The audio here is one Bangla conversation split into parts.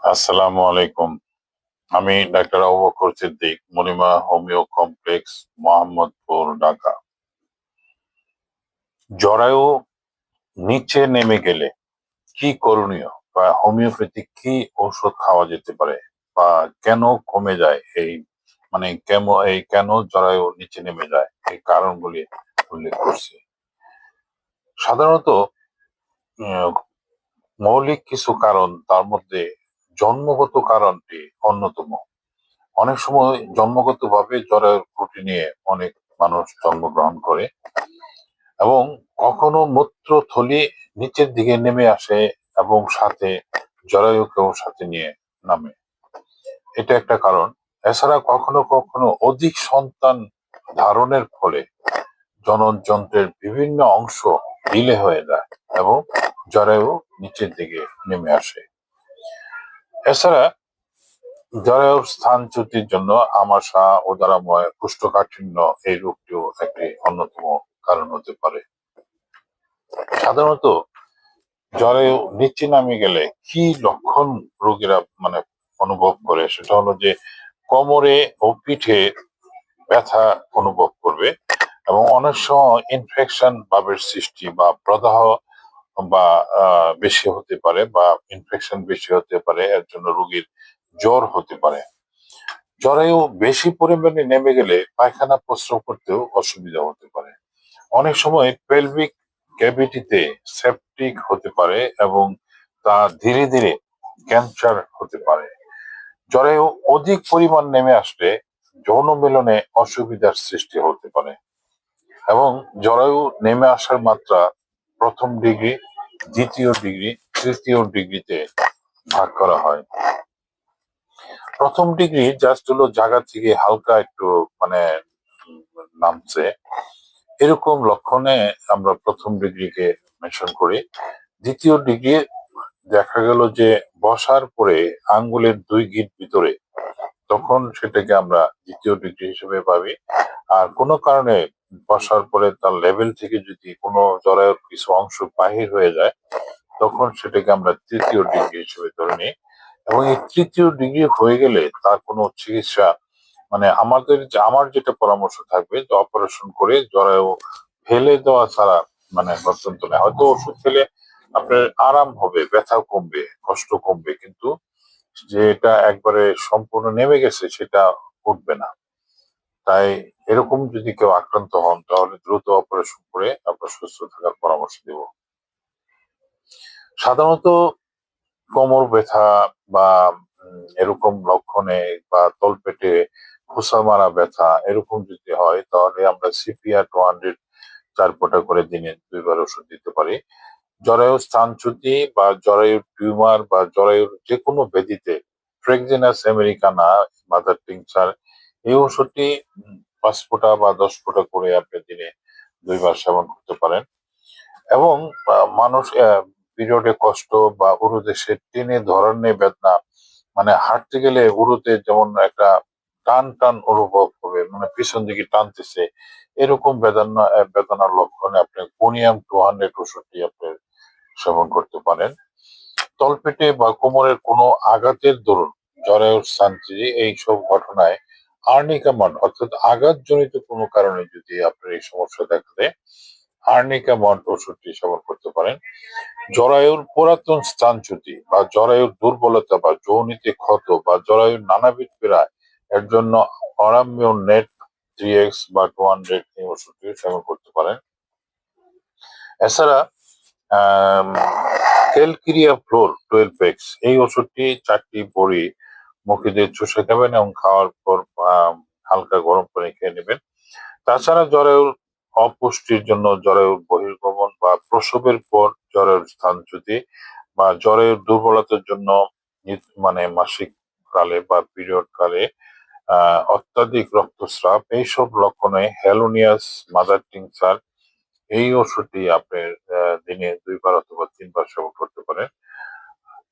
আসসালামু আলাইকুম। আমি doctor Abu Bakr Siddique, Monima homeo complex, Mohammadpur, Dhaka. জরায়ু নিচে নেমে গেলে কি করণীয় বা হোমিওপ্যাথিক কি ঔষধ খাওয়া যেতে পারে বা কেন কমে যায় কেন জরায়ু নিচে নেমে যায় এই কারণগুলি উল্লেখ করছি। সাধারণত উম, মৌলিক কিছু কারণ, তার মধ্যে জন্মগত কারণটি অন্যতম। অনেক সময় জন্মগতভাবে জ্বরের ত্রুটি নিয়ে অনেক মানুষ জন্মগ্রহণ করে এবং কখনো মূত্রথলি নিচের দিকে নেমে আসে এবং সাথে জরায়ুকেও সাথে নিয়ে নামে। এটা একটা কারণ। এছাড়া কখনো কখনো অধিক সন্তান ধারণের ফলে জননযন্ত্রের বিভিন্ন অংশ ঢিলে হয়ে যায় এবং জরায়ু নিচের দিকে নেমে আসে। এছাড়া জরায়ুর স্থানচ্যুতির জন্য আমাশা, উদরাময়, কোষ্ঠকাঠিন্য এই রোগটিও একটি অন্যতম কারণ হতে পারে। সাধারণত জরায়ু নিচে নামে গেলে কি লক্ষণ রোগীরা অনুভব করে, সেটা হলো যে কোমরে ও পিঠে ব্যথা অনুভব করবে এবং অনেক সময় ইনফেকশন ভাবের সৃষ্টি বা প্রদাহ বা বেশি হতে পারে বা ইনফেকশন বেশি হতে পারে, এর জন্য রোগীর জ্বর হতে পারে। জরায়ু বেশি পরিমাণে নেমে গেলে পায়খানা প্রস্রাব করতেও অসুবিধা হতে পারে। অনেক সময় পেলভিক ক্যাভিটিতে সেপটিক হতে পারে এবং তা ধীরে ধীরে ক্যান্সার হতে পারে। জরায়ু অধিক পরিমাণ নেমে আসলে যৌন মিলনে অসুবিধার সৃষ্টি হতে পারে এবং জরায়ু নেমে আসার মাত্রা প্রথম ডিগ্রি, দ্বিতীয় ডিগ্রি, তৃতীয় ডিগ্রিতে ভাগ করা হয়। প্রথম ডিগ্রি জাস্ট হলো জায়গা থেকে হালকা একটু মানে নামছে, এরকম লক্ষণে আমরা প্রথম ডিগ্রিকে মেনশন করি। দ্বিতীয় ডিগ্রি দেখা গেল যে বসার পরে আঙ্গুলের 2 গিঁট ভিতরে, তখন সেটাকে আমরা দ্বিতীয় ডিগ্রি হিসেবে ভাবি। আর কোনো কারণে বসার পরে তার লেভেল থেকে যদি কোনো জরায়ুর কিছু অংশ বাহির হয়ে যায়, তখন সেটাকে আমরা তৃতীয় ডিগ্রি হিসেবে ধরে নিই। এবং এই তৃতীয় ডিগ্রি হয়ে গেলে তার কোনো চিকিৎসা আমার যেটা পরামর্শ থাকবে যে অপারেশন করে জরায়ু ফেলে দেওয়া ছাড়া গত্যন্ত নেই। হয়তো ওষুধ খেলে আপনার আরাম হবে, ব্যথা কমবে, কষ্ট কমবে, কিন্তু যে এটা একবারে সম্পূর্ণ নেমে গেছে সেটা উঠবে না। তাই এরকম যদি কেউ আক্রান্ত হন তাহলে দ্রুত অপারেশন করে আপনার সুস্থ থাকার পরামর্শ দেব। সাধারণত কোমর ব্যথা বা এরকম লক্ষণে বা তলপেটে খোসা মারা ব্যথা এরকম যদি হয়, তাহলে আমরা সিপিআর 200 4 ফোঁটা করে দিনে 2 বার ওষুধ দিতে পারি। জরায়ু স্থানচ্যুতি বা জরায়ুর টিউমার বা জরায়ুর যে কোনো ব্যাধিতে ট্রেক্সিনাস আমেরিকানা মাদার টিংচার এই ওষুধটি 5 ফোঁটা বা 10 ফোঁটা করে আপনি দিনে 2 বার সেবন করতে পারেন। এবং মানুষ পিরিয়ডে কষ্ট বা উরুদেশে টেনে ধরার বেদনা, হাঁটতে গেলে উরুতে যেমন একটা টান টান অনুভব হবে, পিছন দিকে টানতেছে, এরকম বেদনার লক্ষণে আপনি কোনিয়াম 200 ওষুধটি আপনি সেবন করতে পারেন। তলপেটে বা কোমরের কোনো আঘাতের দরুন জরায়ুর স্থানচ্যুতি এইসব ঘটনায় আর্নিকা মড অর্থাৎ আঘাতজনিত কোনো কারণে যদি আপনার এই সমস্যা দেখা দেয়, আর্নিকা মড ওষুধটি সেবন করতে পারেন। জরায়ুর পুরাতন স্থানচ্যুতি বা জরায়ুর দুর্বলতা বা যৌনিতে ক্ষত বা জরায়ুর নানাবিধ পীড়া, এর জন্য অরামিও নেট 3x বা 200 এই ওষুধটি সেবন করতে পারেন। এছাড়া ক্যালকিরিয়া ফ্লোর 12x এই ওষুধটি 4টি বড়ি মুখে দিয়ে চুষে খাবেন এবং খাওয়ার পর হালকা গরম পানি খেয়ে নেবেন। তাছাড়া জরায়ুর অপুষ্টির জন্য জরায়ুর বহির্গমন বা প্রসবের পর জরায়ুর স্থানচ্যুতি বা জরায়ুর দুর্বলতার জন্য মাসিক কালে বা পিরিয়ড কালে অত্যাধিক রক্তস্রাব, এইসব লক্ষণে হেলোনিয়াস মাদার টিংচার এই ওষুধটি আপনি দিনে 2 বার অথবা 3 বার সেবন করতে পারেন।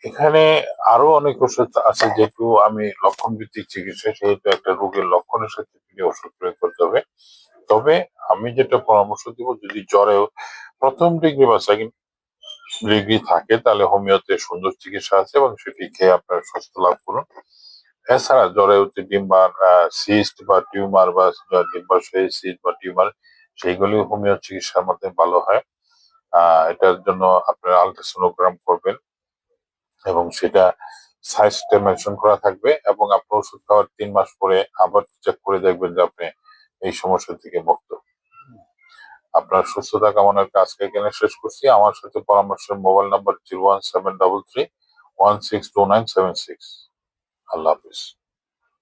এখানে আরো অনেক ওষুধ আছে, যেহেতু আমি লক্ষণ ভিত্তিক চিকিৎসা সেহেতু একটা রোগের লক্ষণের সাথে ওষুধ প্রয়োগ করতে হবে। তবে আমি যেটা পরামর্শ দিব, যদি জ্বরে প্রথম ডিগ্রি বা সেকেন্ড ডিগ্রি থাকে তাহলে হোমিওতে সুন্দর চিকিৎসা আছে এবং সেটি খেয়ে আপনার সুস্থ লাভ করুন। এছাড়া জরায়ুতে ডিম্বার সিস্ট বা টিউমার বা ডিম্বাশয়ে সিস্ট বা টিউমার সেইগুলি হোমিও চিকিৎসার মাধ্যমে ভালো হয়। এটার জন্য আপনারা আল্ট্রাসোনোগ্রাম করবেন এবং সেটা সাইজটা মেনশন করা থাকবে এবং আপনি ওষুধ খাওয়ার 3 মাস পরে আবার চেক করে দেখবেন যে আপনি এই সমস্যা থেকে মুক্ত। আপনার সুস্থতা কামনার আজকে এখানে শেষ করছি। আমার সাথে পরামর্শের মোবাইল নাম্বার 01733 162976। আল্লাহ হাফিজ।